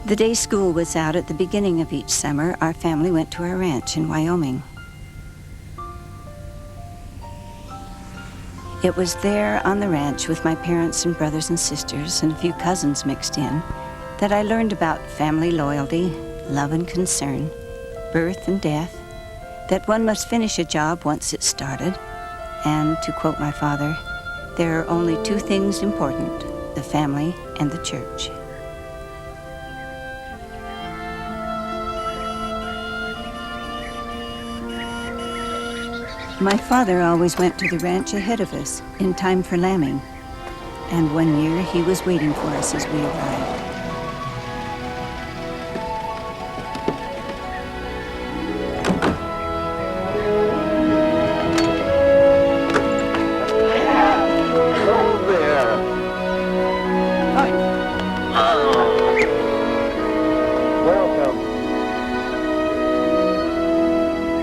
The day school was out at the beginning of each summer, our family went to our ranch in Wyoming. It was there on the ranch with my parents and brothers and sisters and a few cousins mixed in that I learned about family loyalty, love and concern, birth and death, that one must finish a job once it's started, and, to quote my father, there are only two things important, the family and the church. My father always went to the ranch ahead of us, in time for lambing, and one year he was waiting for us as we arrived.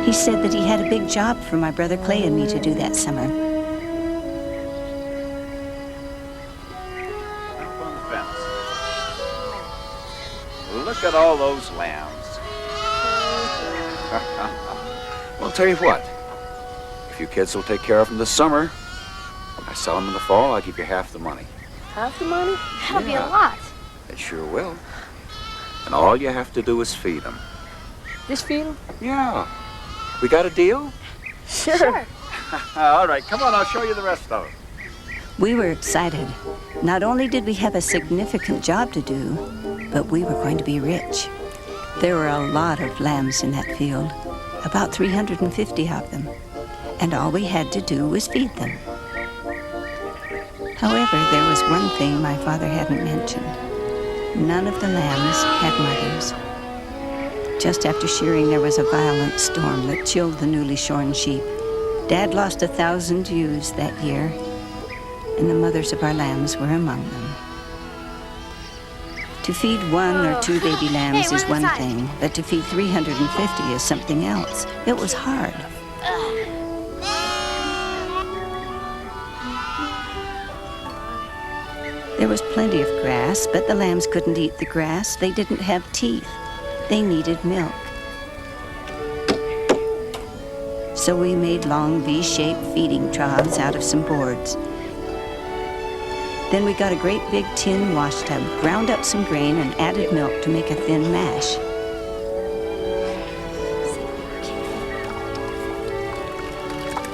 He said that he had a big job for my brother Clay and me to do that summer. Up on the fence. Look at all those lambs. Well, I'll tell you what. If you kids will take care of them this summer, when I sell them in the fall, I'll give you half the money. Half the money? That'll be a lot. It sure will. And all you have to do is feed them. Just feed them? Yeah. We got a deal? Sure. All right, come on, I'll show you the rest of it. We were excited. Not only did we have a significant job to do, but we were going to be rich. There were a lot of lambs in that field, about 350 of them, and all we had to do was feed them. However, there was one thing my father hadn't mentioned. None of the lambs had mothers. Just after shearing, there was a violent storm that chilled the newly shorn sheep. Dad lost 1,000 ewes that year, and the mothers of our lambs were among them. To feed one or two baby lambs is one thing, but to feed 350 is something else. It was hard. There was plenty of grass, but the lambs couldn't eat the grass. They didn't have teeth. They needed milk. So we made long V-shaped feeding troughs out of some boards. Then we got a great big tin wash tub, ground up some grain, and added milk to make a thin mash.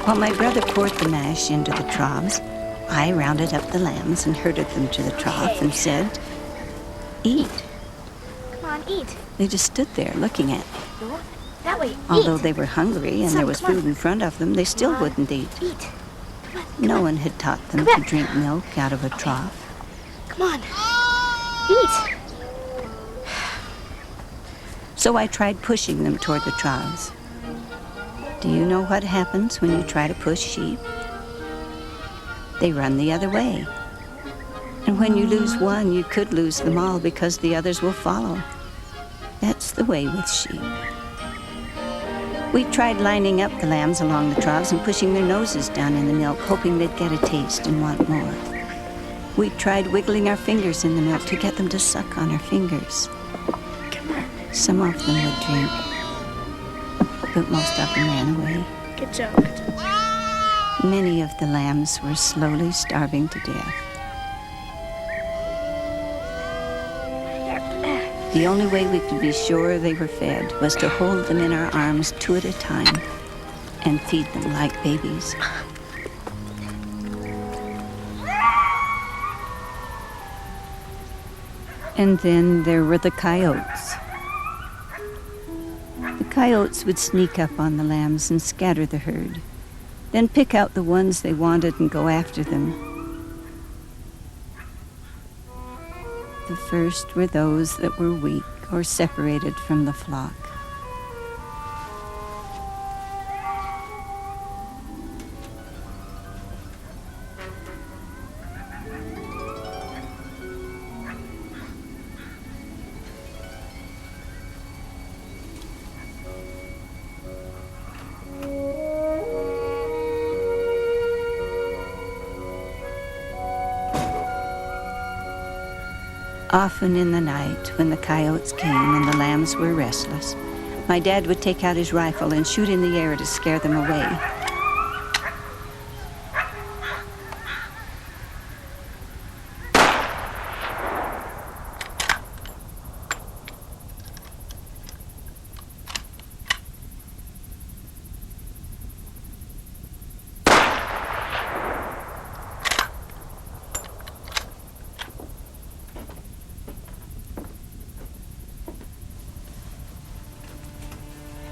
While my brother poured the mash into the troughs, I rounded up the lambs and herded them to the trough and said, "Eat." Come on, eat. They just stood there looking at me. That way, Although eat. they were hungry and there was food in front of them, they still wouldn't eat. Eat. No one had taught them to drink milk out of a trough. Come on. Eat. So I tried pushing them toward the troughs. Do you know what happens when you try to push sheep? They run the other way. And when you lose one, you could lose them all because the others will follow. That's the way with sheep. We tried lining up the lambs along the troughs and pushing their noses down in the milk, hoping they'd get a taste and want more. We tried wiggling our fingers in the milk to get them to suck on our fingers. Some of them would drink, but most of them ran away. Good job. Many of the lambs were slowly starving to death. The only way we could be sure they were fed was to hold them in our arms 2 at a time and feed them like babies. And then there were the coyotes. The coyotes would sneak up on the lambs and scatter the herd, then pick out the ones they wanted and go after them. The first were those that were weak or separated from the flock. Often in the night, when the coyotes came and the lambs were restless, my dad would take out his rifle and shoot in the air to scare them away.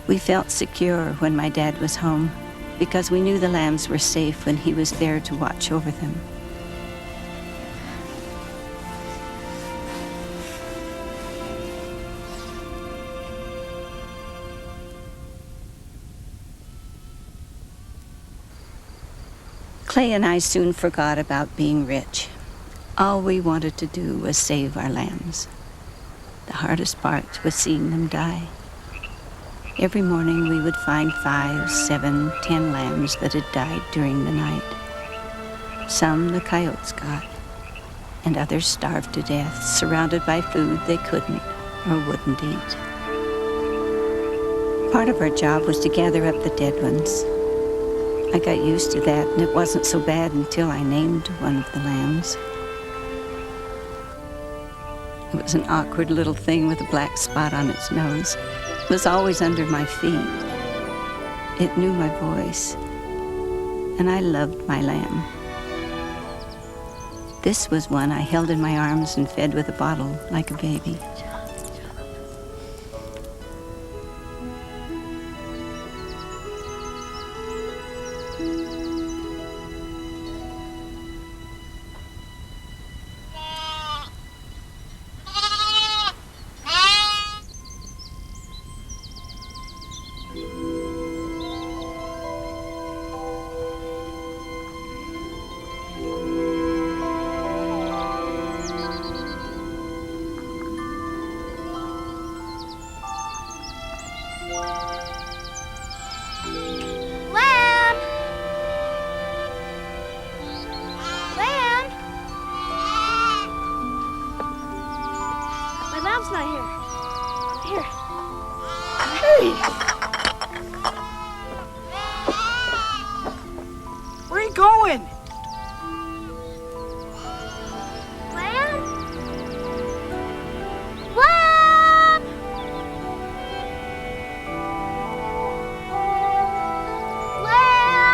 We felt secure when my dad was home because we knew the lambs were safe when he was there to watch over them. Clay and I soon forgot about being rich. All we wanted to do was save our lambs. The hardest part was seeing them die. Every morning we would find 5, 7, 10 lambs that had died during the night. Some the coyotes got, and others starved to death, surrounded by food they couldn't or wouldn't eat. Part of our job was to gather up the dead ones. I got used to that, and it wasn't so bad until I named one of the lambs. It was an awkward little thing with a black spot on its nose. It was always under my feet. It knew my voice, and I loved my lamb. This was one I held in my arms and fed with a bottle like a baby. Not here. Here. Hey! Where are you going? Lamb? Lamb! Lamb! Lamb!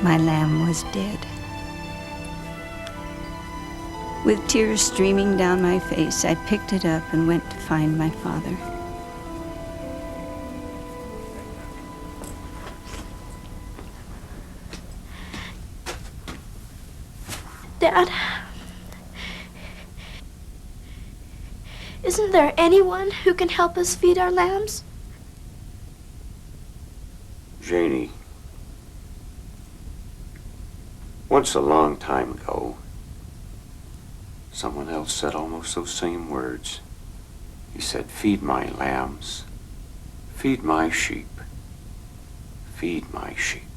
My lamb was dead. With tears streaming down my face, I picked it up and went to find my father. Dad, isn't there anyone who can help us feed our lambs? Janie, once a long time ago, someone else said almost those same words. He said, "Feed my lambs, feed my sheep, feed my sheep."